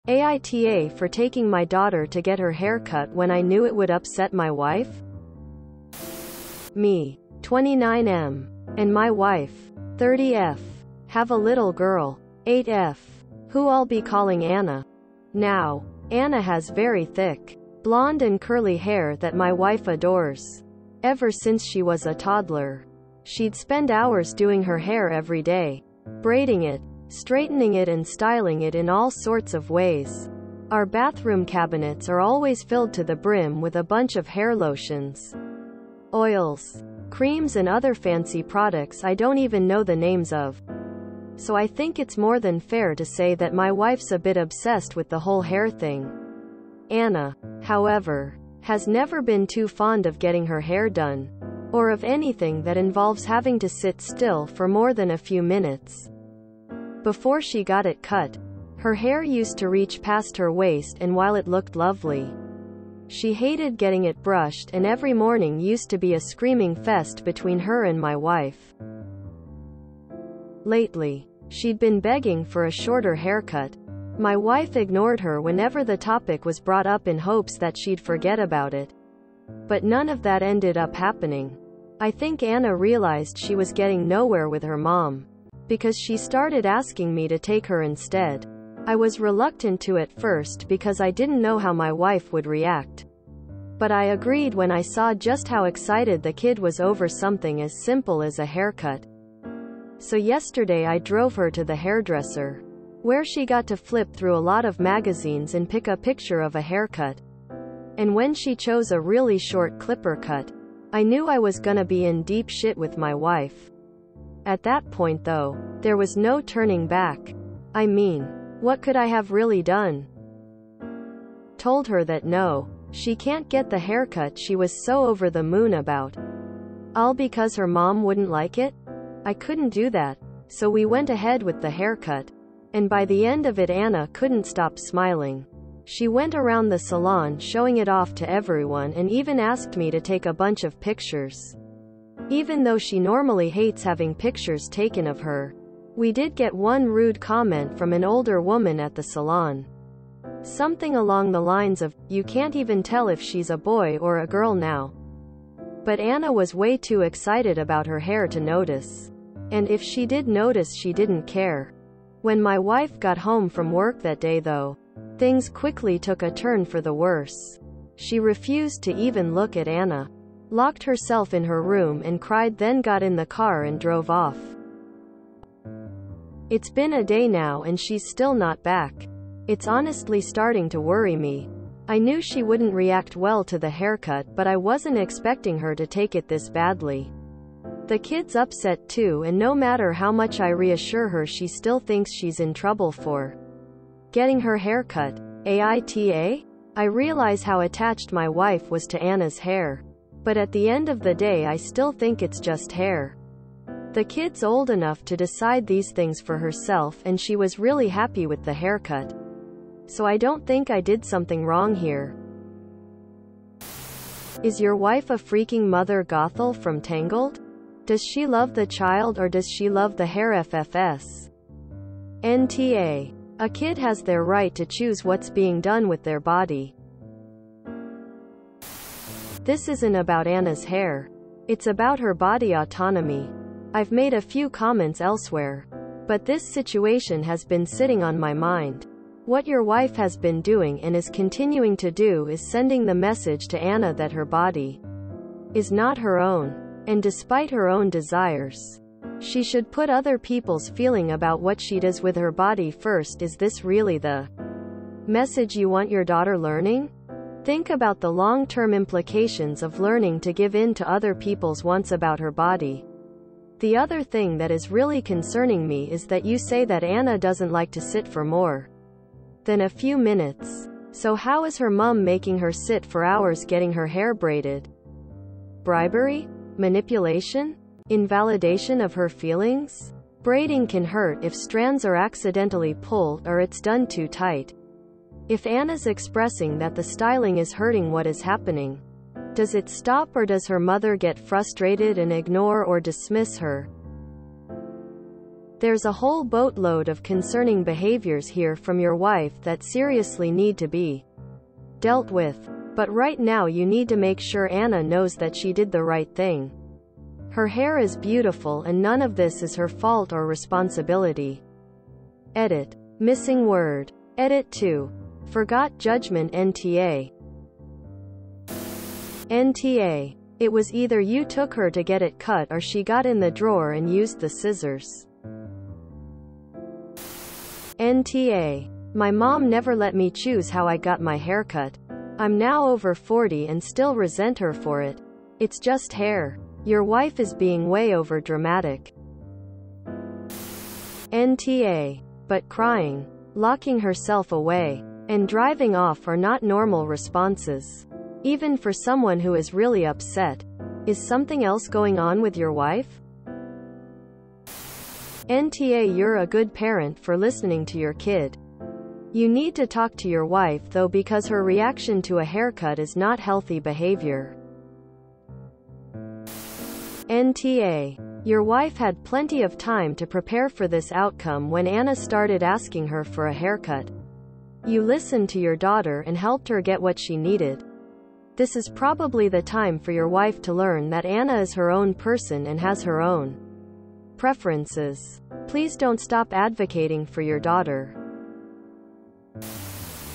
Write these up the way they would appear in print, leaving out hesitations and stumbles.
AITA for taking my daughter to get her hair cut when I knew it would upset my wife? Me, 29M, and my wife, 30F, have a little girl, 8F, who I'll be calling Anna. Now, Anna has very thick, blonde and curly hair that my wife adores. Ever since she was a toddler, she'd spend hours doing her hair every day, braiding it, straightening it and styling it in all sorts of ways. Our bathroom cabinets are always filled to the brim with a bunch of hair lotions, oils, creams and other fancy products I don't even know the names of. So I think it's more than fair to say that my wife's a bit obsessed with the whole hair thing. Anna, however, has never been too fond of getting her hair done, or of anything that involves having to sit still for more than a few minutes. Before she got it cut, her hair used to reach past her waist, and while it looked lovely, she hated getting it brushed, and every morning used to be a screaming fest between her and my wife. Lately, she'd been begging for a shorter haircut. My wife ignored her whenever the topic was brought up in hopes that she'd forget about it. But none of that ended up happening. I think Anna realized she was getting nowhere with her mom, because she started asking me to take her instead. I was reluctant to at first because I didn't know how my wife would react. But I agreed when I saw just how excited the kid was over something as simple as a haircut. So yesterday I drove her to the hairdresser, where she got to flip through a lot of magazines and pick a picture of a haircut. And when she chose a really short clipper cut, I knew I was gonna be in deep shit with my wife. At that point though, there was no turning back. I mean, what could I have really done? Told her that no, she can't get the haircut she was so over the moon about. All because her mom wouldn't like it? I couldn't do that, so we went ahead with the haircut. And by the end of it, Anna couldn't stop smiling. She went around the salon showing it off to everyone and even asked me to take a bunch of pictures. Even though she normally hates having pictures taken of her. We did get one rude comment from an older woman at the salon. Something along the lines of, "You can't even tell if she's a boy or a girl now." But Anna was way too excited about her hair to notice. And if she did notice, she didn't care. When my wife got home from work that day though, things quickly took a turn for the worse. She refused to even look at Anna, locked herself in her room and cried, then got in the car and drove off. It's been a day now and she's still not back. It's honestly starting to worry me. I knew she wouldn't react well to the haircut, but I wasn't expecting her to take it this badly. The kid's upset too, and no matter how much I reassure her, she still thinks she's in trouble for getting her haircut. AITA? I realize how attached my wife was to Anna's hair. But at the end of the day, I still think it's just hair. The kid's old enough to decide these things for herself, and she was really happy with the haircut. So I don't think I did something wrong here. Is your wife a freaking Mother Gothel from Tangled? Does she love the child or does she love the hair? FFS. NTA. A kid has their right to choose what's being done with their body. This isn't about Anna's hair. It's about her body autonomy. I've made a few comments elsewhere, but this situation has been sitting on my mind. What your wife has been doing and is continuing to do is sending the message to Anna that her body is not her own. And despite her own desires, she should put other people's feeling about what she does with her body first. Is this really the message you want your daughter learning? Think about the long-term implications of learning to give in to other people's wants about her body. The other thing that is really concerning me is that you say that Anna doesn't like to sit for more than a few minutes. So how is her mom making her sit for hours getting her hair braided? Bribery? Manipulation? Invalidation of her feelings? Braiding can hurt if strands are accidentally pulled or it's done too tight. If Anna's expressing that the styling is hurting, what is happening? Does it stop, or does her mother get frustrated and ignore or dismiss her? There's a whole boatload of concerning behaviors here from your wife that seriously need to be dealt with. But right now you need to make sure Anna knows that she did the right thing. Her hair is beautiful and none of this is her fault or responsibility. Edit. Missing word. Edit 2. Forgot judgment NTA. NTA. It was either you took her to get it cut or she got in the drawer and used the scissors. NTA. My mom never let me choose how I got my hair cut. I'm now over 40 and still resent her for it. It's just hair. Your wife is being way over dramatic. NTA. But crying, locking herself away, and driving off are not normal responses. Even for someone who is really upset. Is something else going on with your wife? NTA. You're a good parent for listening to your kid. You need to talk to your wife though, because her reaction to a haircut is not healthy behavior. NTA. Your wife had plenty of time to prepare for this outcome when Anna started asking her for a haircut. You listened to your daughter and helped her get what she needed. This is probably the time for your wife to learn that Anna is her own person and has her own preferences. Please don't stop advocating for your daughter.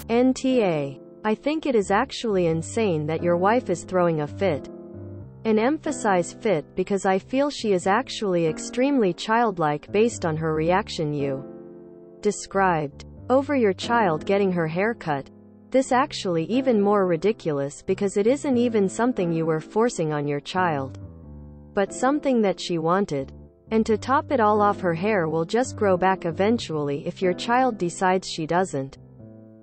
NTA. I think it is actually insane that your wife is throwing a fit. And emphasize fit because I feel she is actually extremely childlike based on her reaction you described over your child getting her hair cut. This actually even more ridiculous because it isn't even something you were forcing on your child, but something that she wanted. And to top it all off, her hair will just grow back eventually if your child decides she doesn't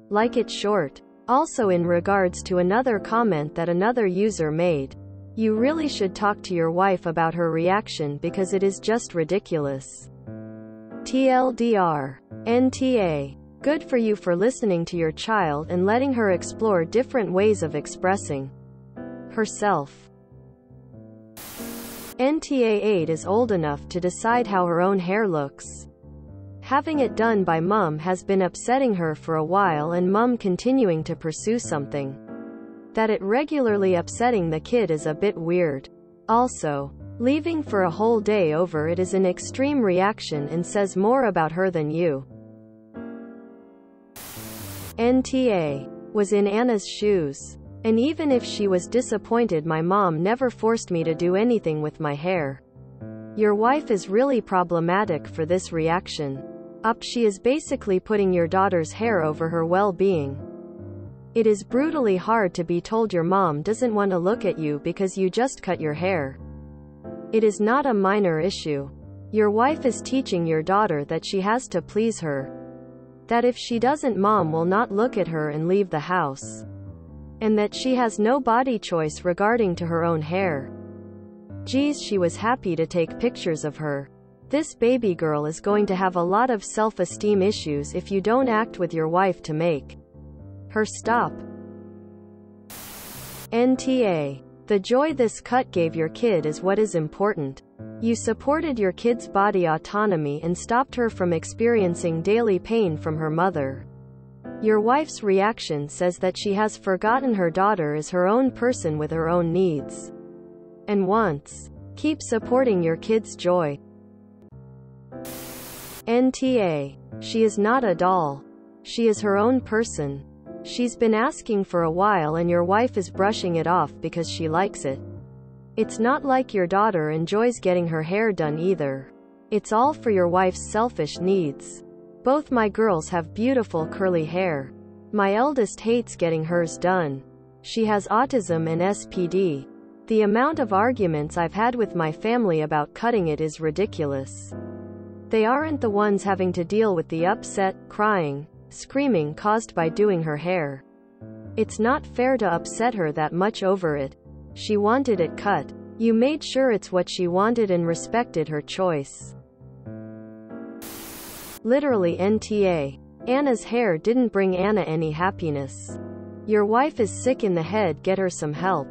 like it short. Also, in regards to another comment that another user made, you really should talk to your wife about her reaction because it is just ridiculous. TLDR. NTA. Good for you for listening to your child and letting her explore different ways of expressing herself. NTA. 8 is old enough to decide how her own hair looks. Having it done by mom has been upsetting her for a while, and mom continuing to pursue something that it regularly upsetting the kid is a bit weird. Also, leaving for a whole day over it is an extreme reaction and says more about her than you. NTA. Was in Anna's shoes. And even if she was disappointed, my mom never forced me to do anything with my hair. Your wife is really problematic for this reaction. She is basically putting your daughter's hair over her well-being. It is brutally hard to be told your mom doesn't want to look at you because you just cut your hair. It is not a minor issue. Your wife is teaching your daughter that she has to please her. That if she doesn't, mom will not look at her and leave the house. And that she has no body choice regarding to her own hair. Geez, she was happy to take pictures of her. This baby girl is going to have a lot of self-esteem issues if you don't act with your wife to make her stop. NTA. The joy this cut gave your kid is what is important. You supported your kid's body autonomy and stopped her from experiencing daily pain from her mother. Your wife's reaction says that she has forgotten her daughter is her own person with her own needs and wants. Keep supporting your kid's joy. NTA. She is not a doll. She is her own person. She's been asking for a while and your wife is brushing it off because she likes it. It's not like your daughter enjoys getting her hair done either. It's all for your wife's selfish needs. Both my girls have beautiful curly hair. My eldest hates getting hers done. She has autism and SPD. The amount of arguments I've had with my family about cutting it is ridiculous. They aren't the ones having to deal with the upset, crying, screaming caused by doing her hair. It's not fair to upset her that much over it. She wanted it cut. You made sure it's what she wanted and respected her choice. Literally NTA. Anna's hair didn't bring Anna any happiness. Your wife is sick in the head, get her some help.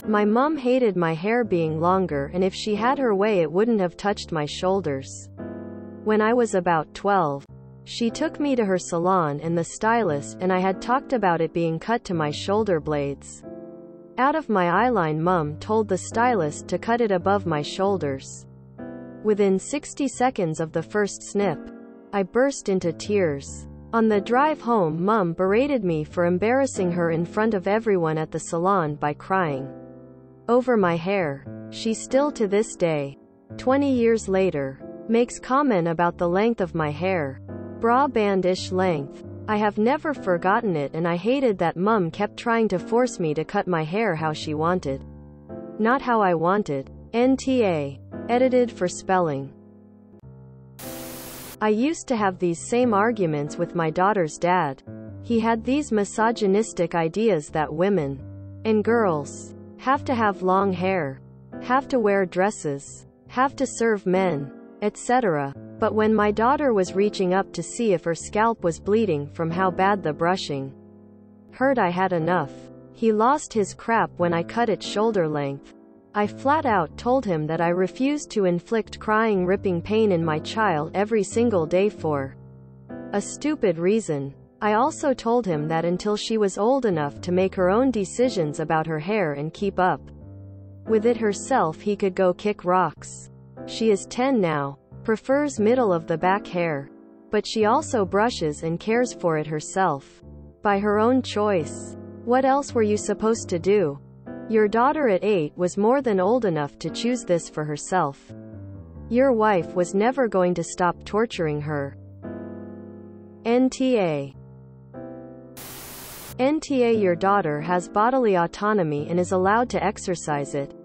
My mom hated my hair being longer, and if she had her way it wouldn't have touched my shoulders. When I was about 12, she took me to her salon and the stylist and I had talked about it being cut to my shoulder blades. Out of my eyeline, Mom told the stylist to cut it above my shoulders. Within 60 seconds of the first snip, I burst into tears. On the drive home, Mom berated me for embarrassing her in front of everyone at the salon by crying over my hair. She still to this day, 20 years later, makes comment about the length of my hair. Bra band-ish length. I have never forgotten it, and I hated that Mum kept trying to force me to cut my hair how she wanted, not how I wanted. NTA. Edited for spelling. I used to have these same arguments with my daughter's dad. He had these misogynistic ideas that women and girls have to have long hair, have to wear dresses, have to serve men, etc. But when my daughter was reaching up to see if her scalp was bleeding from how bad the brushing hurt, I had enough. He lost his crap when I cut it shoulder length. I flat out told him that I refused to inflict crying, ripping pain in my child every single day for a stupid reason. I also told him that until she was old enough to make her own decisions about her hair and keep up with it herself, he could go kick rocks. She is 10 now, prefers middle of the back hair, but she also brushes and cares for it herself, by her own choice. What else were you supposed to do? Your daughter at 8 was more than old enough to choose this for herself. Your wife was never going to stop torturing her. NTA. NTA. Your daughter has bodily autonomy and is allowed to exercise it.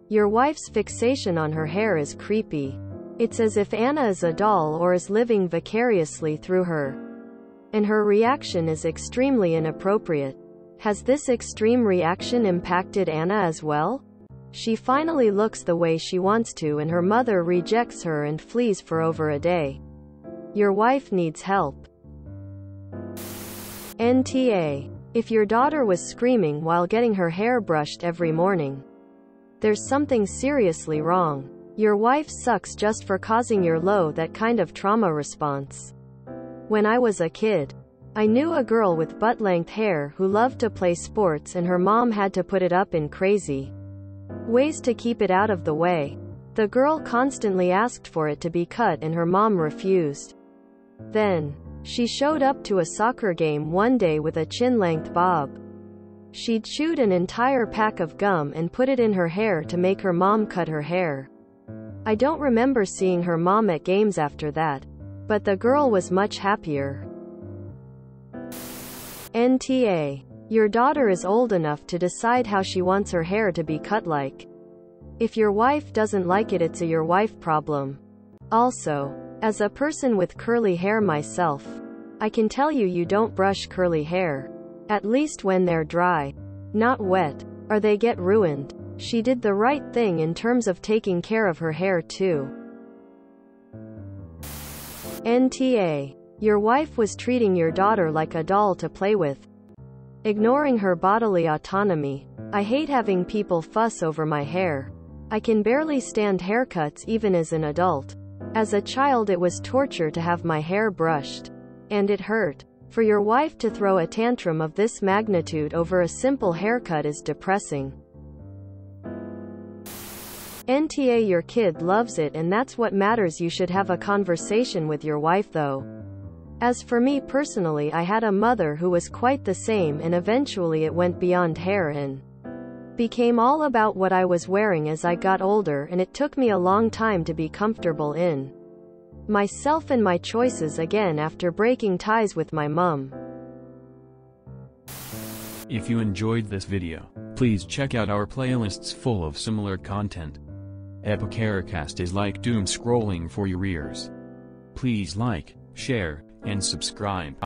Your wife's fixation on her hair is creepy. It's as if Anna is a doll or is living vicariously through her. And her reaction is extremely inappropriate. Has this extreme reaction impacted Anna as well? She finally looks the way she wants to, and her mother rejects her and flees for over a day. Your wife needs help. NTA. If your daughter was screaming while getting her hair brushed every morning, there's something seriously wrong. Your wife sucks just for causing your low that kind of trauma response. When I was a kid, I knew a girl with butt-length hair who loved to play sports, and her mom had to put it up in crazy ways to keep it out of the way. The girl constantly asked for it to be cut and her mom refused. Then, she showed up to a soccer game one day with a chin-length bob. She'd chewed an entire pack of gum and put it in her hair to make her mom cut her hair. I don't remember seeing her mom at games after that, but the girl was much happier. NTA. Your daughter is old enough to decide how she wants her hair to be cut like. If your wife doesn't like it, it's a your wife problem. Also, as a person with curly hair myself, I can tell you, you don't brush curly hair. At least when they're dry, not wet, or they get ruined. She did the right thing in terms of taking care of her hair too. NTA. Your wife was treating your daughter like a doll to play with, ignoring her bodily autonomy. I hate having people fuss over my hair. I can barely stand haircuts even as an adult. As a child, it was torture to have my hair brushed. And it hurt. For your wife to throw a tantrum of this magnitude over a simple haircut is depressing. NTA. Your kid loves it, and that's what matters. You should have a conversation with your wife though. As for me personally, I had a mother who was quite the same, and eventually it went beyond hair and became all about what I was wearing as I got older, and it took me a long time to be comfortable in myself and my choices again after breaking ties with my mom. If you enjoyed this video, please check out our playlists full of similar content. AmITheAsshole is like doom scrolling for your ears. Please like, share, and subscribe.